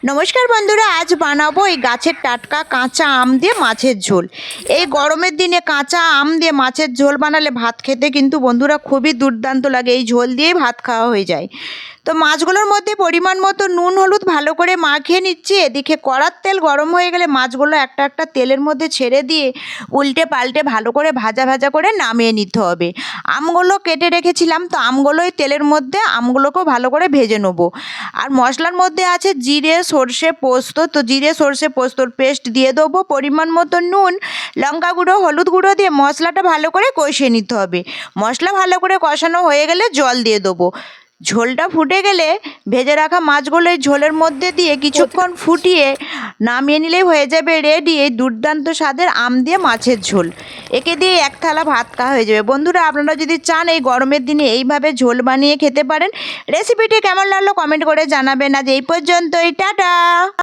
নমস্কার বন্ধুরা, আজ বানাবো এই গাছের টাটকা কাঁচা আম দিয়ে মাছের ঝোল। এই গরমের দিনে কাঁচা আম দিয়ে মাছের ঝোল বানালে ভাত খেতে কিন্তু বন্ধুরা খুবই দুর্দান্ত লাগে। এই ঝোল দিয়েই ভাত খাওয়া হয়ে যায়। তো মাছগুলোর মধ্যে পরিমাণ মতো নুন হলুদ ভালো করে মাখিয়ে নিচ্ছি। এদিকে কড়ার তেল গরম হয়ে গেলে মাছগুলো একটা একটা তেলের মধ্যে ছেড়ে দিয়ে উল্টে পাল্টে ভালো করে ভাজা ভাজা করে নামিয়ে নিতে হবে। আমগুলো কেটে রেখেছিলাম, তো আমগুলোই তেলের মধ্যে আমগুলোকেও ভালো করে ভেজে নেবো। আর মশলার মধ্যে আছে জিরে সর্ষে পোস্ত, তো জিরে সর্ষে পোস্তর পেস্ট দিয়ে দেবো, পরিমাণ মতো নুন, লঙ্কা গুঁড়ো, হলুদ গুঁড়ো দিয়ে মশলাটা ভালো করে কষিয়ে নিতে হবে। মশলা ভালো করে কষানো হয়ে গেলে জল দিয়ে দেবো। ঝোলটা ফুটে গেলে ভেজে রাখা মাছগুলো এই ঝোলের মধ্যে দিয়ে কিছুক্ষণ ফুটিয়ে নামিয়ে নিলেই হয়ে যাবে রেডি এই দুর্দান্ত স্বাদের আম দিয়ে মাছের ঝোল। একে দিয়ে এক থালা ভাত খাওয়া হয়ে যাবে। বন্ধুরা, আপনারা যদি চান এই গরমের দিনে এইভাবে ঝোল বানিয়ে খেতে পারেন। রেসিপিটি কেমন লাগলো কমেন্ট করে জানাবেন। আজ এই পর্যন্তই, টাটা।